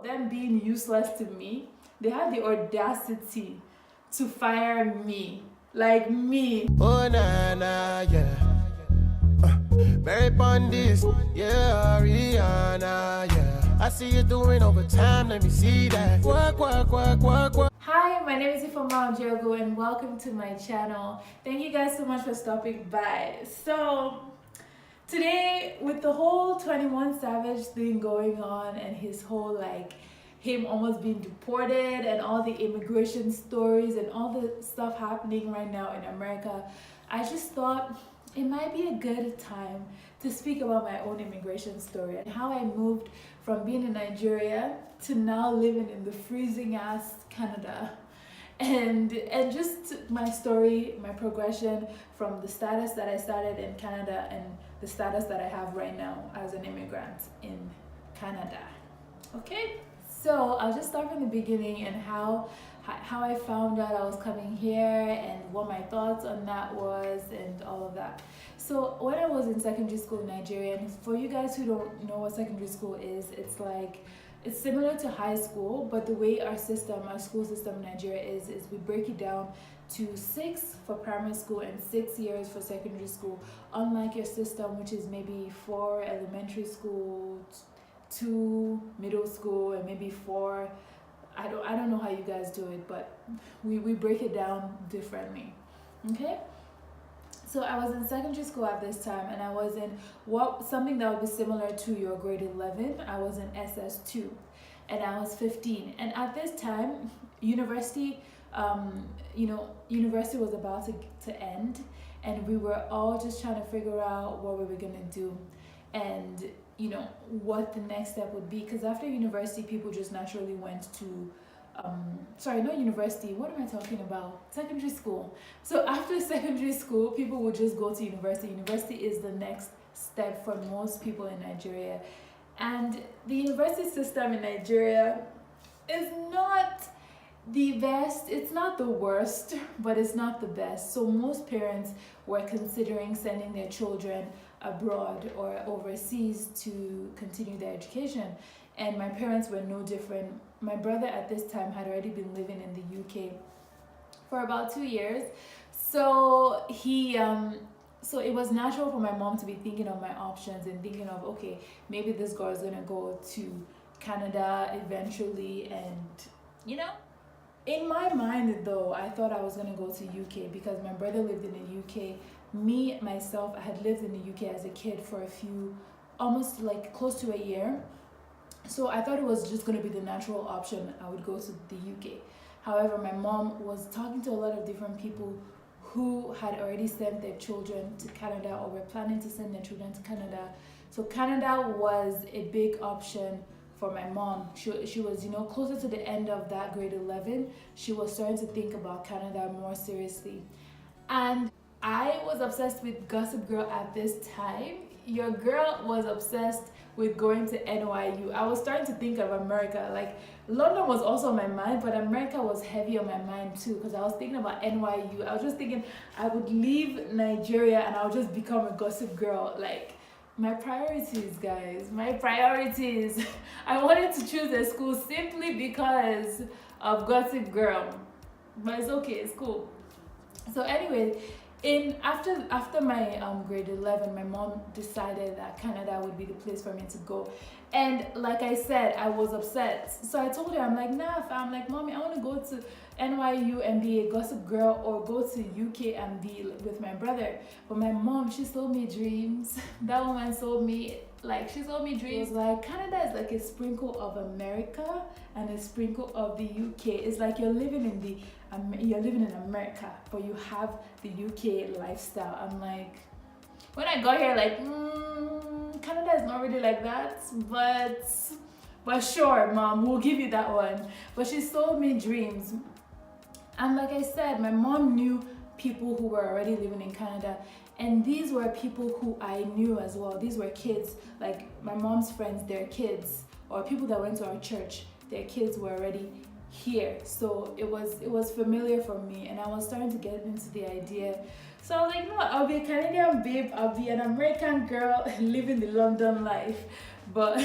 them being useless to me, they had the audacity to fire me. Like me. Oh na na yeah. Mary Bondis, yeah, Rihanna, yeah. I see you doing overtime, let me see that. Quack, quack, quack, quack, quack. Hi, my name is Ifeoma Ojogwu and welcome to my channel. Thank you guys so much for stopping by. So today, with the whole 21 Savage thing going on and his whole him almost being deported and all the immigration stories and all the stuff happening right now in America, I just thought it might be a good time to speak about my own immigration story and how I moved from being in Nigeria to now living in the freezing ass Canada, and just my story, my progression from the status that I started in Canada and the status that I have right now as an immigrant in Canada. Okay, so I'll just start from the beginning and how I found out I was coming here and what my thoughts on that was and all of that. So when I was in secondary school in Nigeria, and for you guys who don't know what secondary school is, it's similar to high school, but the way our school system in Nigeria is we break it down to 6 for primary school and 6 years for secondary school, unlike your system, which is maybe 4 elementary school, 2 middle school, and maybe 4. I don't know how you guys do it, but we break it down differently. Okay, so I was in secondary school at this time, and I was in something that would be similar to your grade 11. I was in SS2, and I was 15. And at this time, university was about to end, and we were all just trying to figure out what we were gonna do, and what the next step would be, because after university people just naturally went to not university, what am I talking about, secondary school. So after secondary school people would just go to university. University is the next step for most people in Nigeria, and the university system in Nigeria is not the best. It's not the worst, but it's not the best. So most parents were considering sending their children abroad or overseas to continue their education, and my parents were no different. My brother at this time had already been living in the UK for about 2 years, so it was natural for my mom to be thinking of my options and thinking of, okay, maybe this girl is gonna go to Canada eventually. And in my mind though, I thought I was gonna go to UK because my brother lived in the UK. Myself, I had lived in the UK as a kid for almost close to a year. So I thought it was just going to be the natural option. I would go to the UK. However, my mom was talking to a lot of different people who had already sent their children to Canada or were planning to send their children to Canada. So Canada was a big option for my mom. She was, closer to the end of that grade 11. She was starting to think about Canada more seriously. And I was obsessed with Gossip Girl at this time. Your girl was obsessed with going to NYU. I was starting to think of America. London was also on my mind, but America was heavy on my mind too, because I was thinking about NYU. I was just thinking I would leave Nigeria and I would just become a Gossip Girl. My priorities, guys, my priorities. I wanted to choose a school simply because of Gossip Girl, but it's okay, it's cool. So anyway, after my grade 11, my mom decided that Canada would be the place for me to go. And like I said, I was upset. So I told her, I'm like, nah fam, mommy, I want to go to NYU and be a Gossip Girl, or go to UK and be with my brother. But my mom, she sold me dreams. That woman sold me, she sold me dreams. Canada is like a sprinkle of America and a sprinkle of the UK. It's like you're living in America, but you have the UK lifestyle. I'm like, when I got here, Canada is not really like that, but sure, mom, we'll give you that one. But she sold me dreams. And like I said, my mom knew people who were already living in Canada, and these were people who I knew as well. These were kids, my mom's friends, their kids, or people that went to our church, their kids were already here. So it was familiar for me, and I was starting to get into the idea. So I was like, no, I'll be a Canadian babe, I'll be an American girl living the London life. But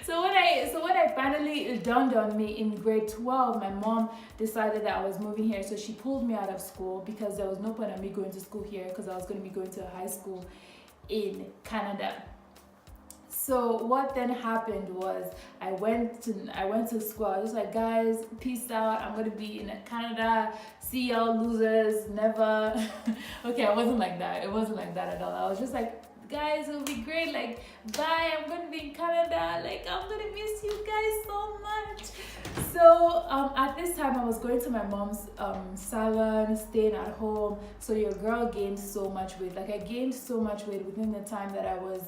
so when I finally it dawned on me in grade 12. My mom decided that I was moving here, so she pulled me out of school because there was no point in me going to school here because I was going to be going to a high school in Canada. So what then happened was I went to school. I was just like, guys, peace out. I'm gonna be in Canada. See y'all losers. Never. Okay, I wasn't like that. It wasn't like that at all. I was just like, guys, it'll be great. Like, bye. I'm gonna be in Canada. Like, I'm gonna miss you guys so much. So at this time I was going to my mom's salon, staying at home. So your girl gained so much weight. Like I gained so much weight within the time that I was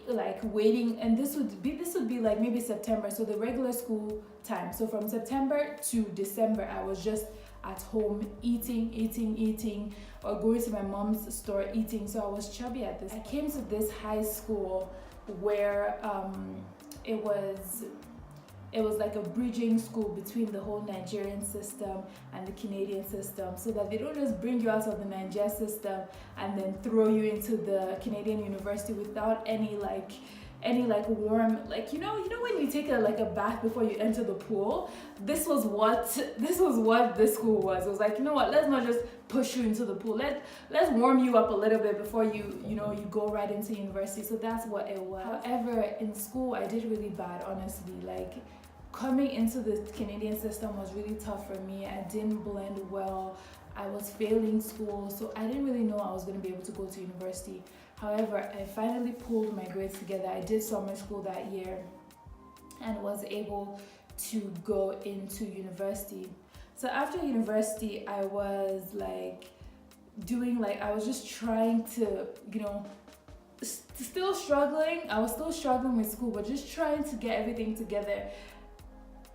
like waiting, and this would be like maybe September, so the regular school time. So from September to December I was just at home eating, or going to my mom's store eating. So I was chubby at this. I came to this high school where it was like a bridging school between the whole Nigerian system and the Canadian system, so that they don't just bring you out of the Nigeria system and then throw you into the Canadian university without any warm, like you know when you take a bath before you enter the pool. This was what this school was. It was like, you know what, let's not just push you into the pool. Let's warm you up a little bit before you go right into university. So that's what it was. However, in school I did really bad, honestly. Like coming into the Canadian system was really tough for me. I didn't blend well. I was failing school, so I didn't really know I was going to be able to go to university. However, I finally pulled my grades together. I did summer school that year and was able to go into university. So after university, I was I was just trying to, still struggling. I was still struggling with school, but just trying to get everything together.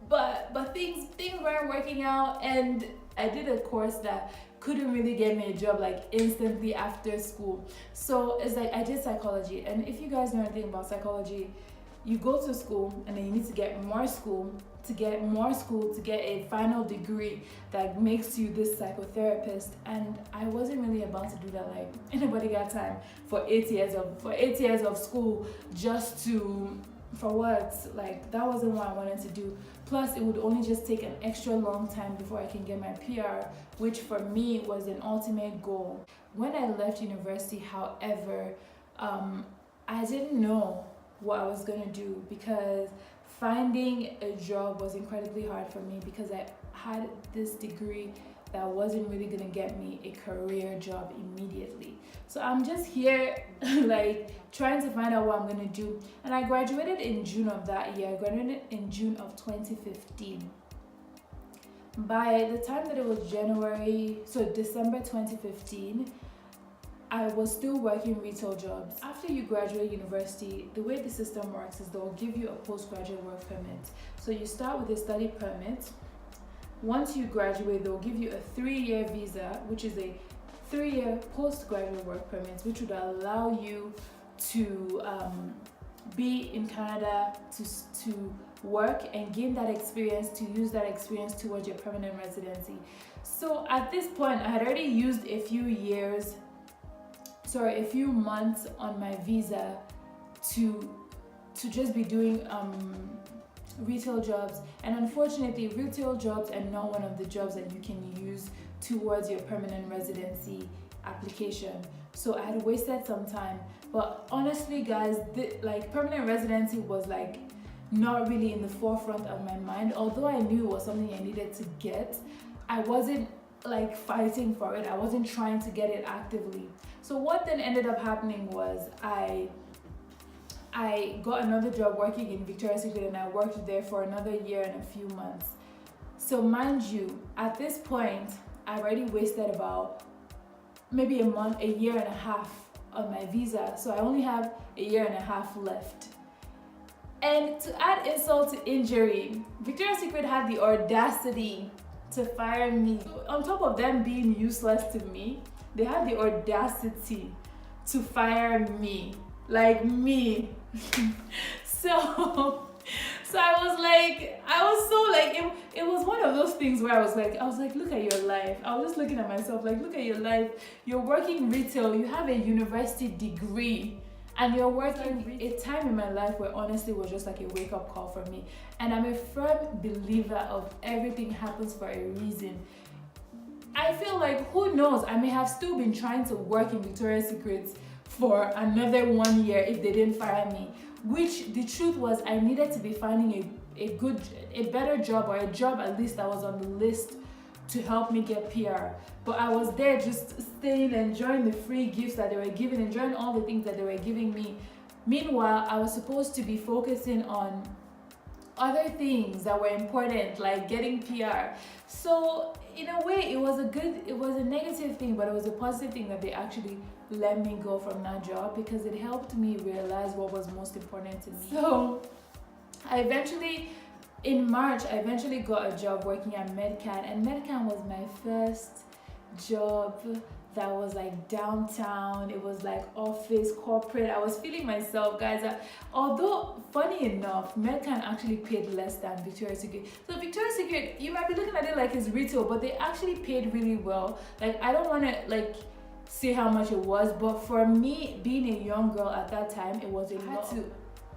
But things weren't working out, and I did a course that couldn't really get me a job like instantly after school. So it's like I did psychology, and if you guys know anything about psychology, you go to school and then you need to get more school to get a final degree that makes you this psychotherapist. And I wasn't really about to do that. Like, anybody got time for 8 years of school just to, for what? Like, that wasn't what I wanted to do. Plus it would only just take an extra long time before I can get my PR, which for me was an ultimate goal. When I left university, however, I didn't know what I was gonna do, because finding a job was incredibly hard for me, because I had this degree that wasn't really gonna get me a career job immediately. So I'm just here like trying to find out what I'm gonna do. And I graduated in June of that year. I graduated in June of 2015. By the time that it was December 2015, I was still working retail jobs. After you graduate university, the way the system works is they'll give you a postgraduate work permit. So you start with a study permit. Once you graduate, they'll give you a 3-year visa, which is a 3-year postgraduate work permit, which would allow you to be in Canada to work and gain that experience, to use that experience towards your permanent residency. So at this point, I had already used a few months on my visa to just be doing retail jobs, and unfortunately retail jobs are not one of the jobs that you can use towards your permanent residency application. So I had wasted some time. But honestly guys, permanent residency was like not really in the forefront of my mind. Although I knew it was something I needed to get, I wasn't like fighting for it. I wasn't trying to get it actively. So what then ended up happening was I got another job working in Victoria's Secret, and I worked there for another year and a few months. So mind you, at this point, I already wasted about maybe a year and a half on my visa. So I only have a year and a half left. And to add insult to injury, Victoria's Secret had the audacity to fire me. On top of them being useless to me, they had the audacity to fire me. Like me. So I was so like, it was one of those things where I was like, look at your life. I was just looking at myself like, look at your life. You're working retail, you have a university degree, and you're working a time in my life where honestly was just like a wake-up call for me. And I'm a firm believer of everything happens for a reason. I feel like, who knows, I may have still been trying to work in Victoria's Secret for another 1 year if they didn't fire me, which the truth was I needed to be finding a better job, or a job at least that was on the list to help me get PR. But I was there just staying, enjoying the free gifts that they were giving, enjoying all the things that they were giving me. Meanwhile, I was supposed to be focusing on other things that were important, like getting PR. So in a way, it was a negative thing, but it was a positive thing that they actually let me go from that job, because it helped me realize what was most important to me. So in March, I eventually got a job working at Medcan, and Medcan was my first job that was like downtown. It was like office, corporate. I was feeling myself, guys. Although, funny enough, Medcan actually paid less than Victoria's Secret. So Victoria's Secret, you might be looking at it like it's retail, but they actually paid really well. Like, I don't want to like say how much it was, but for me, being a young girl at that time, it was a lot. I had to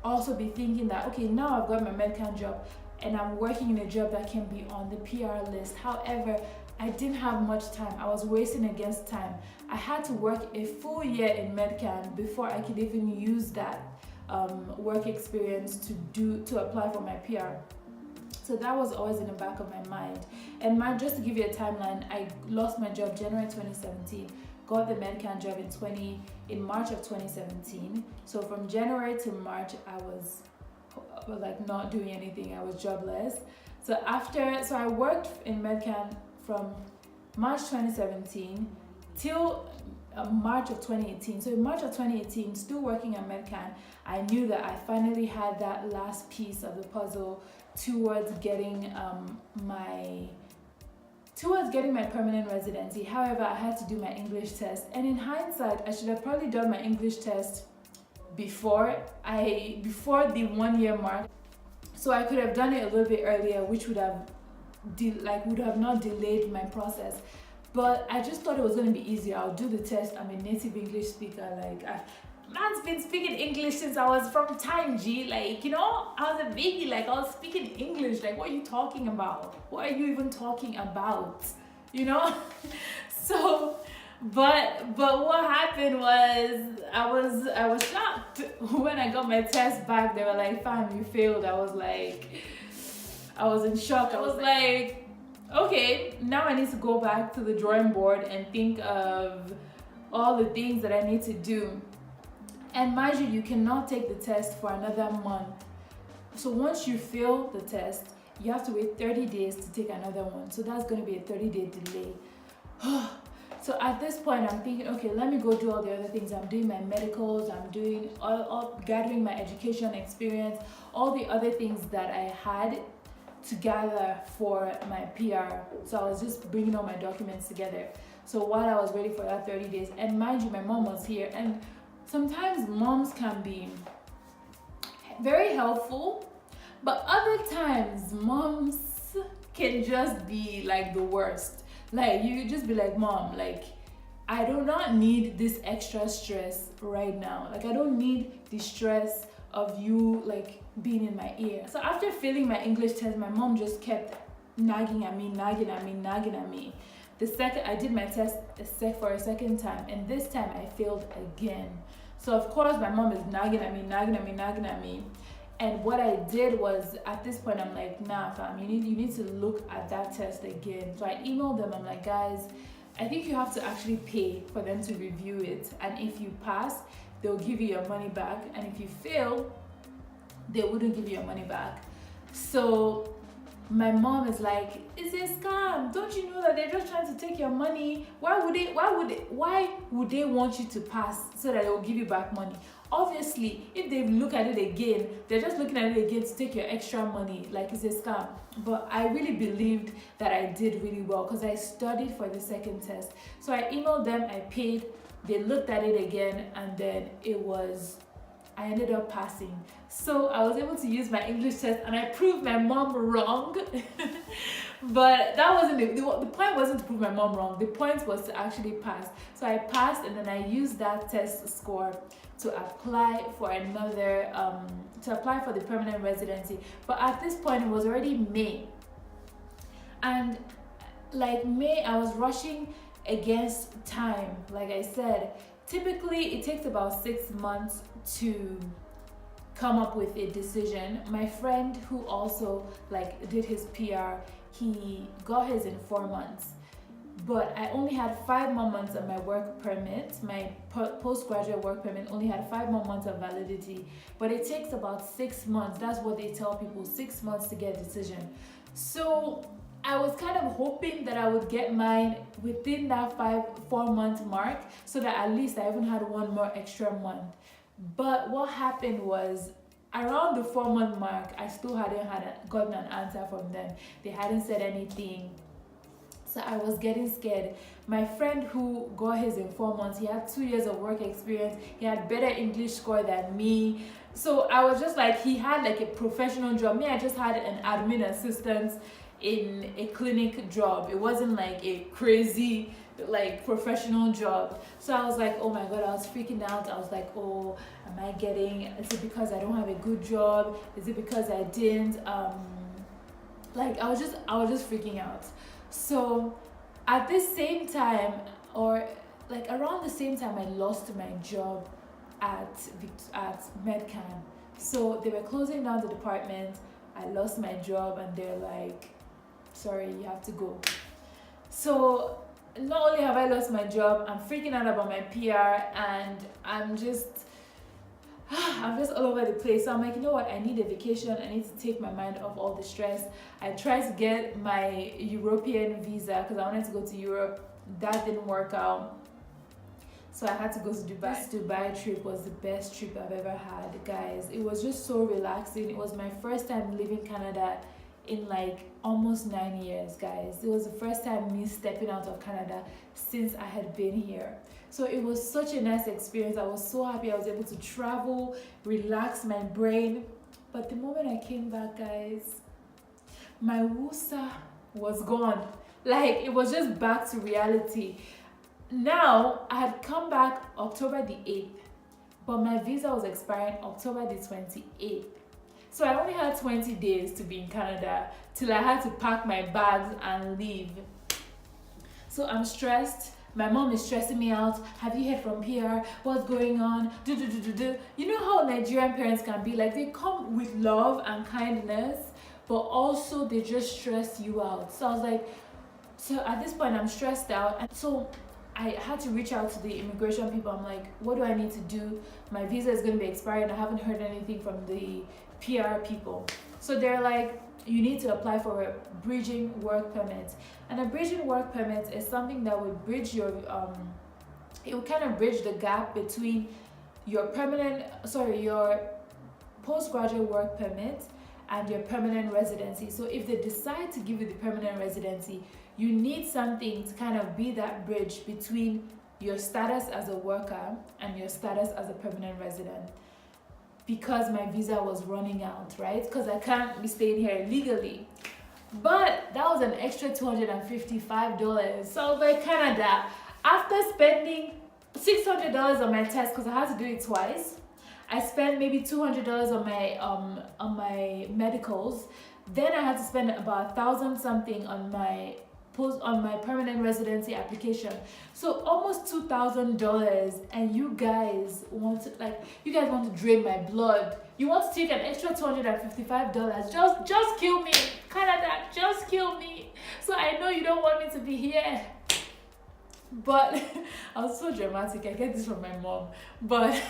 also be thinking that, okay, now I've got my Medcan job and I'm working in a job that can be on the PR list. However, I didn't have much time. I was racing against time. I had to work a full year in Medcan before I could even use that work experience to apply for my PR. So that was always in the back of my mind. And just to give you a timeline, I lost my job January 2017, got the Medcan job in March of 2017. So from January to March, I was like not doing anything. I was jobless. So I worked in Medcan from March 2017 till March of 2018. So in March of 2018, still working at Medcan, I knew that I finally had that last piece of the puzzle towards getting my permanent residency. However, I had to do my English test, and in hindsight, I should have probably done my English test before the 1 year mark, so I could have done it a little bit earlier, which would have not delayed my process. But I just thought it was going to be easier. I'll do the test. I'm a native English speaker. Like, man's been speaking English since I was from time, G. Like, you know, I was a baby. Like, I was speaking English. Like, what are you talking about? What are you even talking about? You know? So, but what happened was I was shocked when I got my test back. They were like, "Fam, you failed." I was in shock. I was like, okay, now I need to go back to the drawing board and think of all the things that I need to do. And mind you, you cannot take the test for another month. So once you fail the test, you have to wait 30 days to take another one. So that's going to be a 30-day delay. So at this point, I'm thinking, okay, let me go do all the other things. I'm doing my medicals, I'm doing all gathering my education experience, all the other things that I had to gather for my PR. So I was just bringing all my documents together. So while I was waiting for that 30 days, and mind you, my mom was here, and sometimes moms can be very helpful, but other times moms can just be like the worst. Like, you just be like, Mom, like, I do not need this extra stress right now. Like, I don't need the stress of you like being in my ear. So after failing my English test, my mom just kept nagging at me. The second I did my test for a second time, and this time I failed again. So of course my mom is nagging at me. And what I did was, at this point, I'm like, nah, fam, you need to look at that test again. So I emailed them. I'm like, guys, I think you have to actually pay for them to review it. And if you pass, they'll give you your money back. And if you fail, they wouldn't give you your money back. So my mom is like, it's a scam. Don't you know that they're just trying to take your money? Why would they want you to pass so that they will give you back money? Obviously, if they look at it again, they're just looking at it again to take your extra money, like it's a scam. But I really believed that I did really well because I studied for the second test. So I emailed them, I paid, they looked at it again, and then I ended up passing. So I was able to use my English test and I proved my mom wrong. But that wasn't the point wasn't to prove my mom wrong. The point was to actually pass. So I passed, and then I used that test score to apply for another to apply for the permanent residency. But at this point it was already May, and like May, I was rushing against time. Like I said, typically it takes about 6 months to come up with a decision. My friend who also like did his PR, he got his in 4 months, but I only had 5 more months of my work permit. My postgraduate work permit only had 5 more months of validity, but it takes about 6 months. That's what they tell people, 6 months to get a decision. So I was kind of hoping that I would get mine within that 4 month mark, so that at least I even had 1 more extra month. But what happened was, around the 4 month mark, I still hadn't gotten an answer from them. They hadn't said anything. So I was getting scared. My friend who got his in 4 months, he had 2 years of work experience. He had better English score than me. So I was just like, he had like a professional job. Me, I just had an admin assistant in a clinic job. It wasn't like a crazy like professional job. So I was like, oh my god, I was freaking out. I was like, oh, am I getting, is it because I don't have a good job? Is it because I didn't like I was just freaking out. So at this same time, or like around the same time, I lost my job at Medcan. So they were closing down the department. I lost my job, and they're like, sorry, you have to go. So not only have I lost my job, I'm freaking out about my PR, and I'm just all over the place. So I'm like, you know what, I need a vacation. I need to take my mind off all the stress. I tried to get my European visa because I wanted to go to Europe. That didn't work out, so I had to go to Dubai. This Dubai trip was the best trip I've ever had, guys. It was just so relaxing. It was my first time leaving Canada in like almost 9 years, guys. It was the first time me stepping out of Canada since I had been here. So it was such a nice experience. I was so happy I was able to travel, relax my brain. But the moment I came back, guys, my wusa was gone. Like, it was just back to reality. Now, I had come back October the 8th, but my visa was expiring October the 28th. So I only had 20 days to be in Canada till I had to pack my bags and leave. So I'm stressed. My mom is stressing me out. Have you heard from PR? What's going on? You know how Nigerian parents can be like, they come with love and kindness, but also they just stress you out. So I was like, so at this point I'm stressed out, and so I had to reach out to the immigration people. I'm like, what do I need to do? My visa is going to be expired. I haven't heard anything from the PR people. So they're like, you need to apply for a bridging work permit. And a bridging work permit is something that would bridge your it will kind of bridge the gap between your your postgraduate work permit and your permanent residency. So if they decide to give you the permanent residency, you need something to kind of be that bridge between your status as a worker and your status as a permanent resident. Because my visa was running out, right? Because I can't be staying here legally. But that was an extra $255. So I was like, Canada, after spending $600 on my test, because I had to do it twice, I spent maybe $200 on my medicals. Then I had to spend about $1,000 something on my permanent residency application. So almost $2,000, and you guys want to drain my blood. You want to take an extra $255. Just kill me, Canada, just kill me. So I know you don't want me to be here. But I was so dramatic. I get this from my mom. But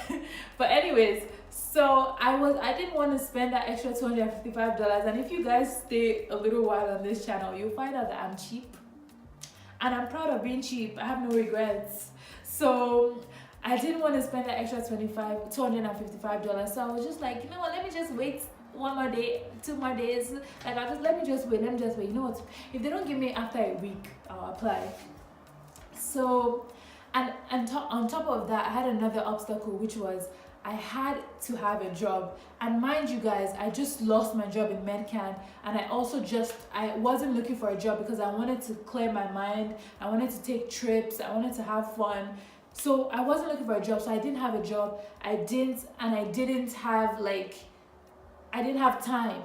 anyways, so I didn't want to spend that extra $255. And if you guys stay a little while on this channel, you'll find out that I'm cheap. And I'm proud of being cheap. I have no regrets. So I didn't want to spend that extra $255. So I was just like, you know what, let me just wait 1 more day, 2 more days. Like, let me just wait. You know what, if they don't give me after a week, I'll apply. So, and on top of that, I had another obstacle, which was I had to have a job. And mind you guys, I just lost my job in MedCan, and I wasn't looking for a job because I wanted to clear my mind. I wanted to take trips. I wanted to have fun. So I wasn't looking for a job. So I didn't have a job. I didn't have time,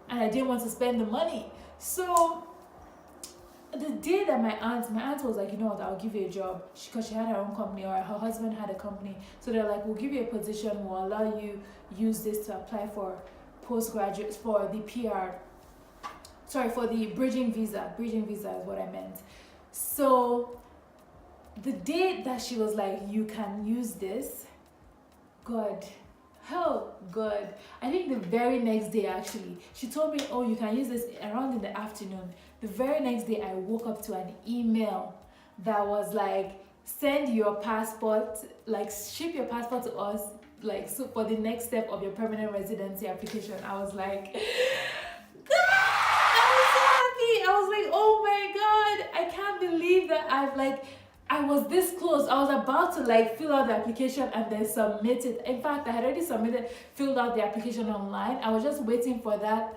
and I didn't want to spend the money. So the day that my aunt was like, you know what, I'll give you a job, because she had her own company, or her husband had a company. So they're like, we'll give you a position, we'll allow you use this to apply for postgraduates, for the for the bridging visa is what I meant. So the day that she was like, you can use this, God, I think the very next day, actually, she told me, oh, you can use this around in the afternoon. The very next day, I woke up to an email that was like, send your passport, like ship your passport to us, like, so for the next step of your permanent residency application. I was like, God, I was so happy. I was like, oh my God, I can't believe that I was this close. I was about to like fill out the application and then submit it. In fact, I had already filled out the application online. I was just waiting for that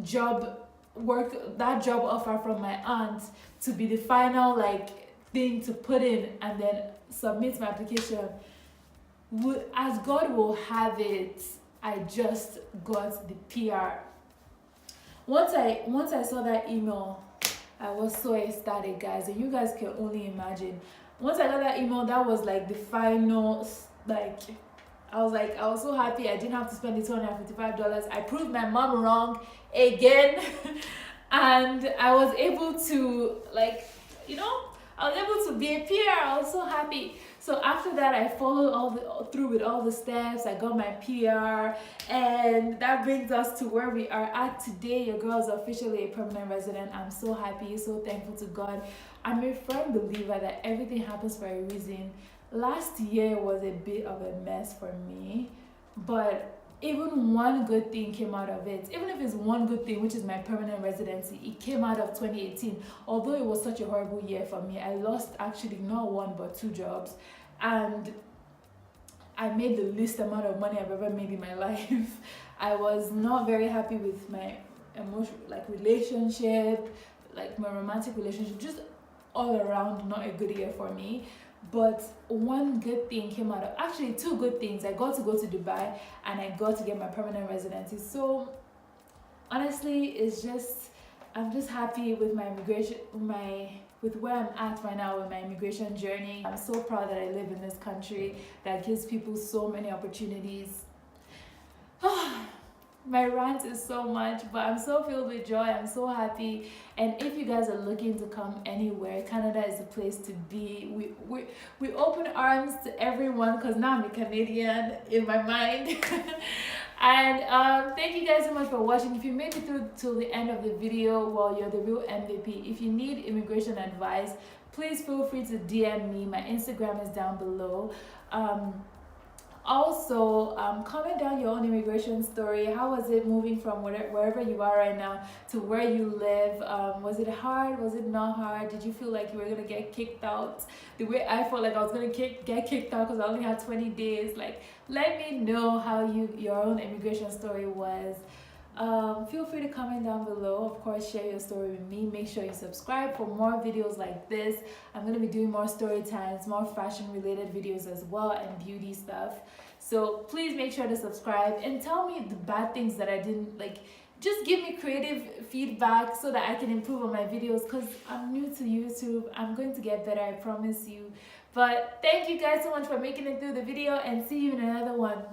job offer from my aunt to be the final like thing to put in and then submit my application. As God will have it, I just got the PR. Once I saw that email, I was so ecstatic, guys, and you guys can only imagine. Once I got that email, that was like the final, like, I was so happy. I didn't have to spend the $255. I proved my mom wrong again. And I was able to, like, I was able to be a PR. I was so happy. So after that, I followed through with all the steps. I got my PR, and that brings us to where we are at today. Your girl is officially a permanent resident. I'm so happy, so thankful to God. I'm a firm believer that everything happens for a reason. Last year was a bit of a mess for me, but even one good thing came out of it. Even if it's one good thing, which is my permanent residency, it came out of 2018. Although it was such a horrible year for me, I lost actually not one but 2 jobs, and I made the least amount of money I've ever made in my life. I was not very happy with my relationship, like my romantic relationship, just all around not a good year for me. But one good thing came out of, actually 2 good things. I got to go to Dubai, and I got to get my permanent residency. So honestly, I'm just happy with my immigration, with where I'm at right now with my immigration journey. I'm so proud that I live in this country that gives people so many opportunities. My rant is so much, but I'm so filled with joy. I'm so happy. And if you guys are looking to come anywhere, Canada is the place to be. We open arms to everyone, because now I'm a Canadian in my mind. And thank you guys so much for watching. If you made it through till the end of the video, well, you're the real MVP. If you need immigration advice, please feel free to DM me. My Instagram is down below. Also, comment down your own immigration story. How was it moving from wherever you are right now to where you live? Was it hard? Was it not hard? Did you feel like you were going to get kicked out the way I felt like I was going to get kicked out because I only had 20 days? Like, let me know how your own immigration story was. Feel free to comment down below. Of course, share your story with me. Make sure you subscribe for more videos like this. I'm going to be doing more story times, more fashion related videos as well, and beauty stuff. So please make sure to subscribe and tell me the bad things that I didn't like. Just give me creative feedback so that I can improve on my videos, because I'm new to YouTube. I'm going to get better, I promise you. But thank you guys so much for making it through the video, and see you in another one.